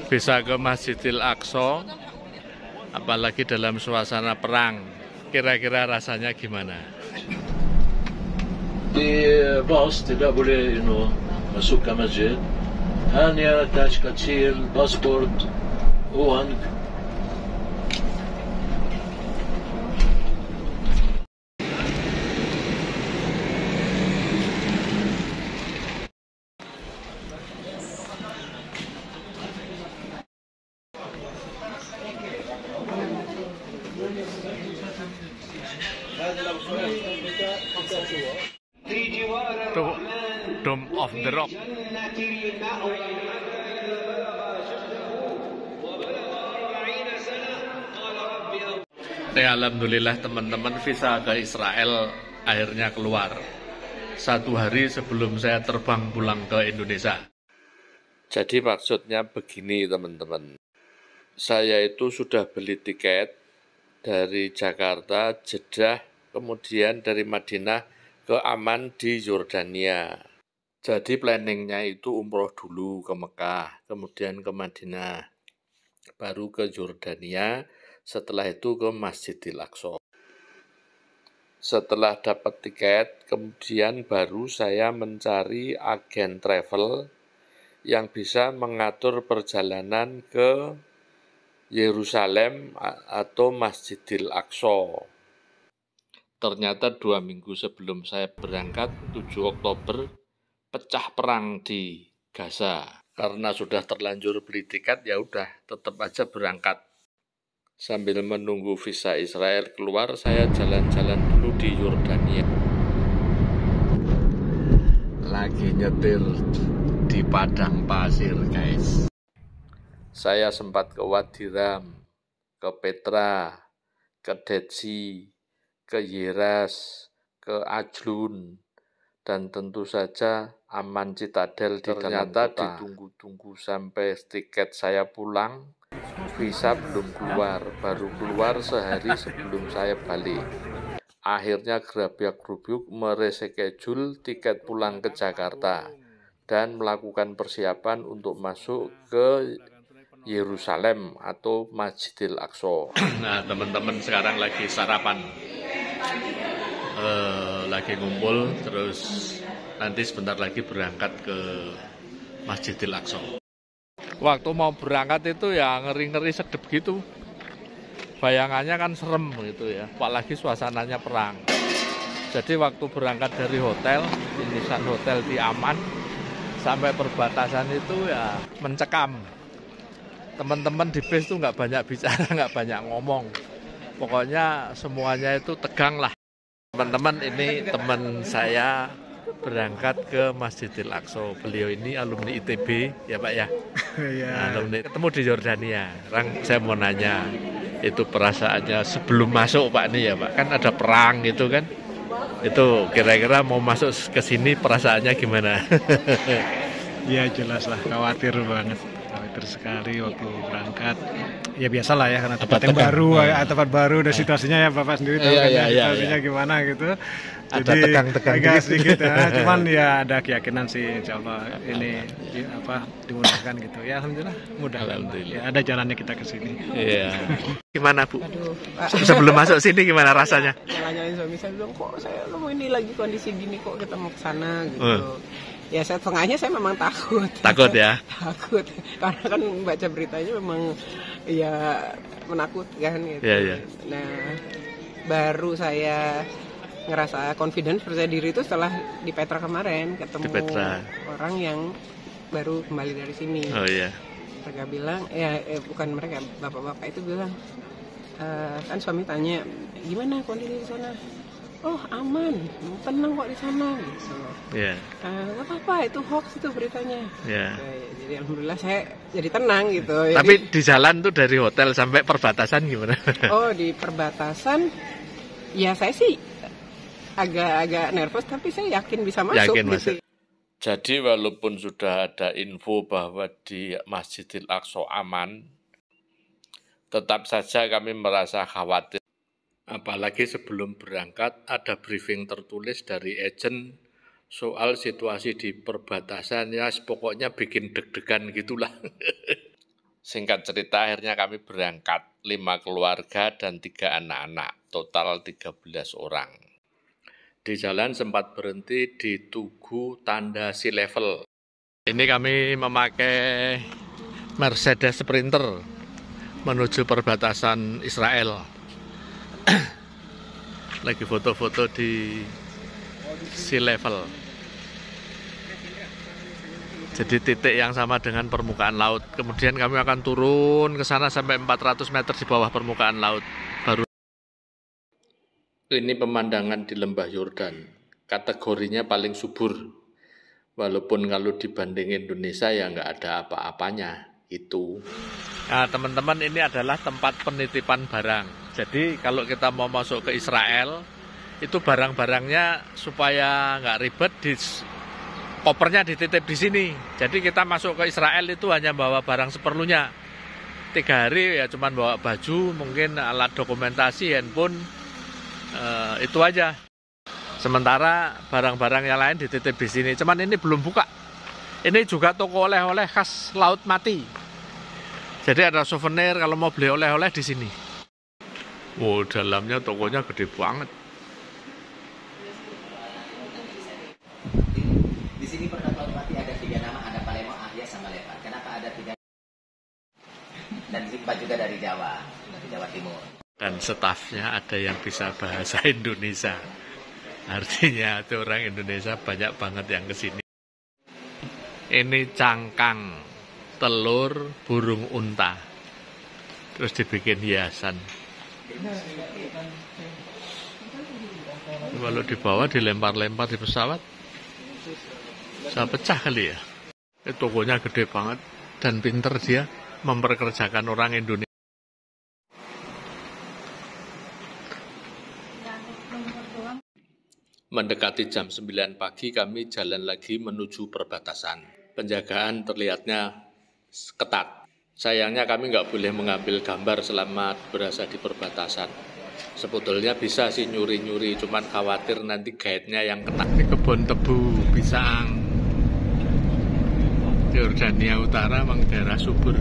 bisa ke Masjidil Aqsa, apalagi dalam suasana perang. Kira-kira rasanya gimana? Di bas tidak boleh masuk ke masjid. Hanya tas kecil, paspor, uang. Dome of the Rock. Alhamdulillah teman-teman, visa ke Israel akhirnya keluar 1 hari sebelum saya terbang pulang ke Indonesia. Jadi maksudnya begini teman-teman, saya itu sudah beli tiket dari Jakarta, Jeddah, kemudian dari Madinah ke Amman di Yordania. Jadi planningnya itu umroh dulu ke Mekah, kemudian ke Madinah, baru ke Yordania, setelah itu ke Masjidil Aqsa. Setelah dapat tiket, kemudian baru saya mencari agen travel yang bisa mengatur perjalanan ke Yerusalem atau Masjidil Aqsa. Ternyata 2 minggu sebelum saya berangkat, 7 Oktober, pecah perang di Gaza. Karena sudah terlanjur beli tiket, ya udah tetap aja berangkat. Sambil menunggu visa Israel keluar, saya jalan-jalan dulu di Yordania. Lagi nyetir di padang pasir, guys. Saya sempat ke Wadi Ram, ke Petra, ke Dead Sea, ke Yeras, ke Ajlun, dan tentu saja Amman Citadel di dalam kota. Ternyata ditunggu-tunggu sampai tiket saya pulang, visa belum keluar, baru keluar sehari sebelum saya balik. Akhirnya gerabak-gerubuk mereschedule tiket pulang ke Jakarta dan melakukan persiapan untuk masuk ke Yerusalem atau Masjidil Aqsa. Nah teman-teman sekarang lagi sarapan, lagi ngumpul, terus nanti sebentar lagi berangkat ke Masjidil Aqsa. Waktu mau berangkat itu ya ngeri-ngeri sedep gitu. Bayangannya kan serem gitu ya, apalagi suasananya perang. Jadi waktu berangkat dari hotel, Indonesia Hotel di Amman, sampai perbatasan itu ya mencekam. Teman-teman di base tuh nggak banyak bicara, nggak banyak ngomong. Pokoknya semuanya itu tegang lah. Teman-teman, ini teman saya berangkat ke Masjidil Aqsa. Beliau ini alumni ITB, ya Pak ya? Ya. Alumni, ketemu di Yordania. Sekarang saya mau nanya, itu perasaannya sebelum masuk Pak nih ya Pak? Kan ada perang gitu kan? Itu kira-kira mau masuk ke sini perasaannya gimana? Ya jelas lah, khawatir banget. Khawatir sekali waktu berangkat. Ya biasalah ya, karena tempat yang baru, tempat baru, dan situasinya ya Bapak sendiri tahu kan situasinya gimana gitu. Ada Jadi tegang-tegang agak gitu. sedikit ya, cuman ya ada keyakinan sih insya Allah ini dimudahkan gitu. Ya alhamdulillah mudah. Alhamdulillah. Ya, ada jalannya kita ke sini. Iya. Gimana Bu? Aduh, Pak. Sebelum masuk sini gimana rasanya? Nanyain suami saya bilang, kok saya ini lagi kondisi gini kok kita mau ke sana gitu. Ya setengahnya saya memang takut. Takut ya? Takut. Karena kan baca beritanya memang ya menakutkan gitu. Iya. Nah, baru saya ngerasa confident, percaya diri itu setelah di Petra kemarin ketemu orang yang baru kembali dari sini. Oh iya. Mereka bilang, bukan mereka, bapak-bapak itu bilang, kan suami tanya, gimana kondisi di sana? Oh aman, tenang kok di sana gitu. Iya. Nggak apa-apa, itu hoax itu beritanya. Iya. Jadi alhamdulillah saya jadi tenang gitu. Tapi di jalan tuh dari hotel sampai perbatasan gimana? Oh di perbatasan, ya saya sih agak nervous, tapi saya yakin bisa masuk. Yakin gitu. masuk. Jadi walaupun sudah ada info bahwa di Masjidil Aqsa aman, tetap saja kami merasa khawatir. Apalagi sebelum berangkat ada briefing tertulis dari agen soal situasi di perbatasan, ya pokoknya bikin deg-degan gitulah. Singkat cerita, akhirnya kami berangkat 5 keluarga dan 3 anak-anak, total 13 orang. Di jalan sempat berhenti di Tugu Tanda Sea Level. Ini kami memakai Mercedes Sprinter menuju perbatasan Israel. Lagi foto-foto di sea level. Jadi titik yang sama dengan permukaan laut. Kemudian kami akan turun ke sana sampai 400 meter di bawah permukaan laut. Baru ini pemandangan di Lembah Yordan. Kategorinya paling subur. Walaupun kalau dibanding Indonesia ya nggak ada apa-apanya. Itu. Nah, teman-teman, ini adalah tempat penitipan barang. Jadi kalau kita mau masuk ke Israel, itu barang-barangnya supaya nggak ribet, kopernya dititip di sini. Jadi kita masuk ke Israel itu hanya bawa barang seperlunya. 3 hari ya cuman bawa baju, mungkin alat dokumentasi, handphone, itu aja. Sementara barang-barang yang lain dititip di sini. Cuman ini belum buka. Ini juga toko oleh-oleh khas Laut Mati. Jadi ada souvenir kalau mau beli oleh-oleh di sini. Wow, dalamnya tokonya gede banget. Di sini pernah Laut Mati ada 3 nama, ada Palemo, Ahya, sama Lepan. Kenapa ada 3? Dan di sini 4 juga dari Jawa Timur. Dan stafnya ada yang bisa bahasa Indonesia. Artinya itu orang Indonesia banyak banget yang kesini. Ini cangkang telur burung unta. Terus dibikin hiasan. Kalau dibawa dilempar-lempar di pesawat, bisa pecah kali ya. Tokonya gede banget dan pinter dia memperkerjakan orang Indonesia. Mendekati jam 9 pagi kami jalan lagi menuju perbatasan. Penjagaan terlihatnya ketat. Sayangnya kami nggak boleh mengambil gambar selama berada di perbatasan. Sebetulnya bisa sih nyuri-nyuri, cuman khawatir nanti guide-nya yang kena. Di kebun tebu, pisang. Yordania Utara memang daerah subur.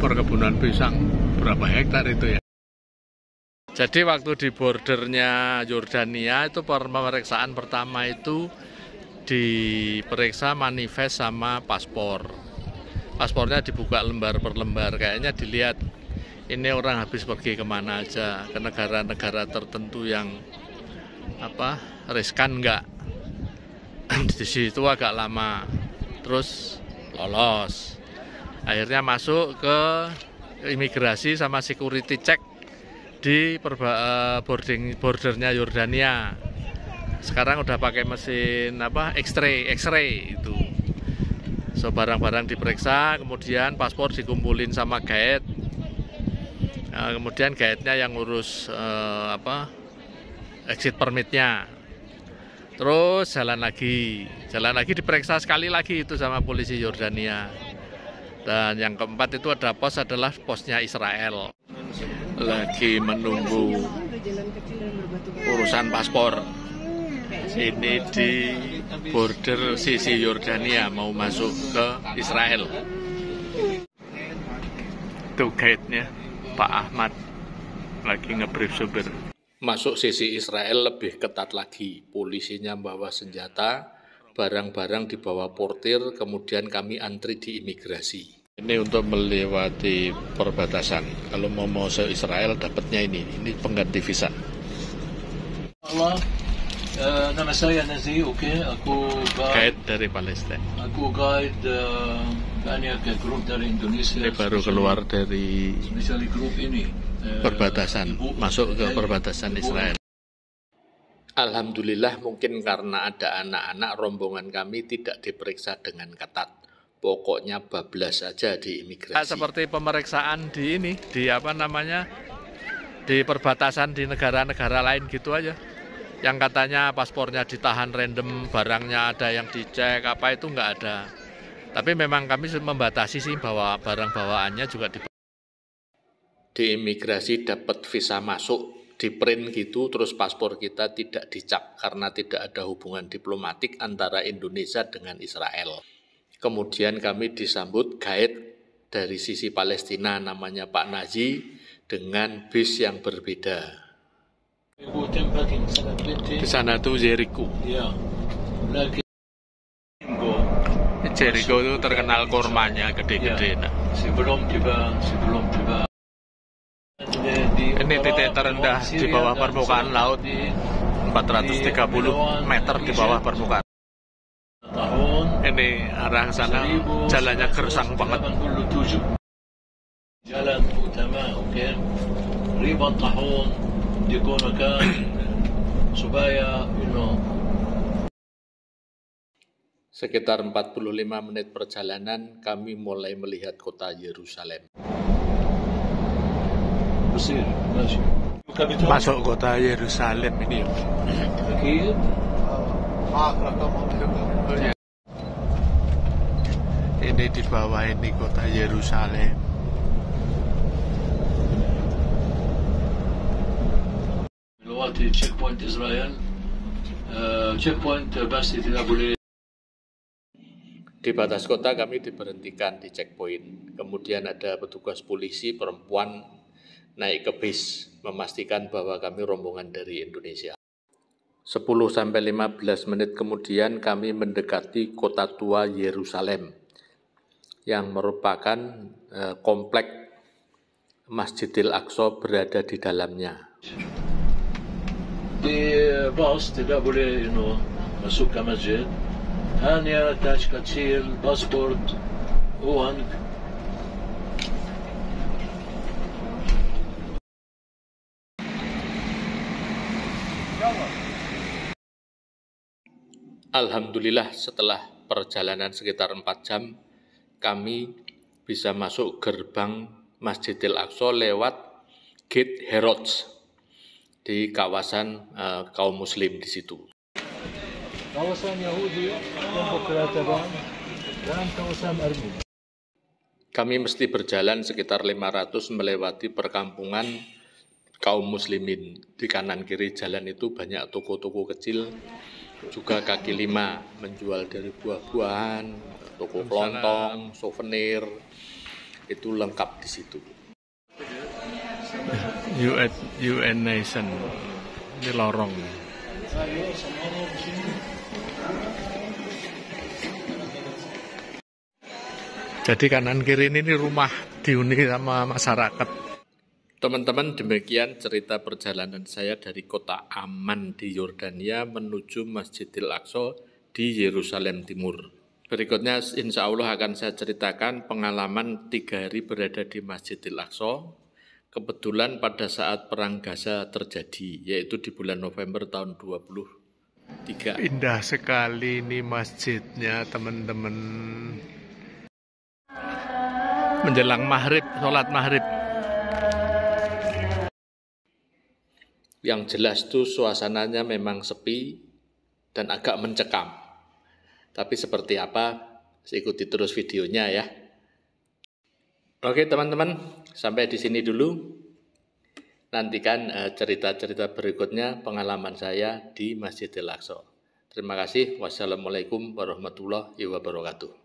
Perkebunan pisang, berapa hektar itu ya? Jadi waktu di bordernya Yordania itu pemeriksaan pertama itu diperiksa manifest sama paspor. Paspornya dibuka lembar per lembar, kayaknya dilihat ini orang habis pergi kemana aja, ke negara-negara tertentu yang riskan enggak. Di situ agak lama, terus lolos. Akhirnya masuk ke imigrasi sama security check di bordernya Yordania. Sekarang udah pakai mesin X-ray itu. So barang-barang diperiksa, kemudian paspor dikumpulin sama guide. Kemudian guide-nya yang ngurus exit permit-nya. Terus jalan lagi diperiksa sekali lagi itu sama polisi Yordania. Dan yang keempat itu adalah posnya Israel. Lagi menunggu urusan paspor. Ini di border sisi Yordania mau masuk ke Israel. Itu guide-nya Pak Ahmad lagi ngebrief supir. Masuk sisi Israel lebih ketat lagi. Polisinya bawa senjata, barang-barang dibawa portir, kemudian kami antri di imigrasi. Ini untuk melewati perbatasan. Kalau mau masuk Israel dapatnya ini pengganti visa. Allah, nama saya Nazi, oke, aku guide dari Palestina. Aku guide banyak grup dari Indonesia. Ini baru keluar dari grup ini. Perbatasan, masuk ke perbatasan Israel. Alhamdulillah mungkin karena ada anak-anak, rombongan kami tidak diperiksa dengan ketat. Pokoknya bablas saja di imigrasi. Seperti pemeriksaan di di perbatasan di negara-negara lain gitu aja. Yang katanya paspornya ditahan random, barangnya ada yang dicek, apa itu nggak ada. Tapi memang kami membatasi sih bahwa barang bawaannya juga di imigrasi dapat visa masuk, di print gitu, terus paspor kita tidak dicap karena tidak ada hubungan diplomatik antara Indonesia dengan Israel. Kemudian kami disambut guide dari sisi Palestina namanya Pak Naji dengan bis yang berbeda. Di sana tuh Jericho. Jericho itu terkenal kurmanya gede-gede. Sebelum tiba. Ini titik terendah di bawah permukaan laut, 430 meter di bawah permukaan. Ini arah sana jalannya gersang banget. Jalan utama, oke. Ribat tahun digunakan supaya Sekitar 45 menit perjalanan kami mulai melihat kota Yerusalem. Masuk kota Yerusalem ini. Ini di bawah ini kota Yerusalem. Melewati checkpoint Israel, checkpoint pasti tidak boleh. Di batas kota kami diberhentikan di checkpoint. Kemudian ada petugas polisi perempuan naik ke bis memastikan bahwa kami rombongan dari Indonesia. 10-15 menit kemudian kami mendekati kota tua Yerusalem yang merupakan komplek Masjidil Aqsa berada di dalamnya. Di bus tidak boleh masuk ke masjid. Hanya tas kecil, pasport, uang. Alhamdulillah setelah perjalanan sekitar 4 jam, kami bisa masuk gerbang Masjidil Aqsa lewat Gate Herods di kawasan kaum muslim di situ. Kawasan Yahudi yang berkerajaan dan kawasan Armenia. Kami mesti berjalan sekitar 500 melewati perkampungan kaum muslimin. Di kanan kiri jalan itu banyak toko-toko kecil, juga kaki lima menjual dari buah-buahan, toko kelontong, souvenir, itu lengkap di situ. UN Nation, ini lorong. Jadi kanan kiri ini rumah dihuni sama masyarakat. Teman-teman, demikian cerita perjalanan saya dari kota Amman di Yordania menuju Masjidil Aqsa di Yerusalem Timur. Berikutnya insya Allah akan saya ceritakan pengalaman 3 hari berada di Masjidil Aqsa. Kebetulan pada saat Perang Gaza terjadi, yaitu di bulan November tahun 2023. Indah sekali ini masjidnya, teman-teman. Menjelang maghrib, sholat maghrib. Yang jelas tuh suasananya memang sepi dan agak mencekam. Tapi seperti apa, ikuti terus videonya ya. Oke teman-teman, sampai di sini dulu. Nantikan cerita-cerita berikutnya pengalaman saya di Masjidil Aqsa. Terima kasih. Wassalamualaikum warahmatullahi wabarakatuh.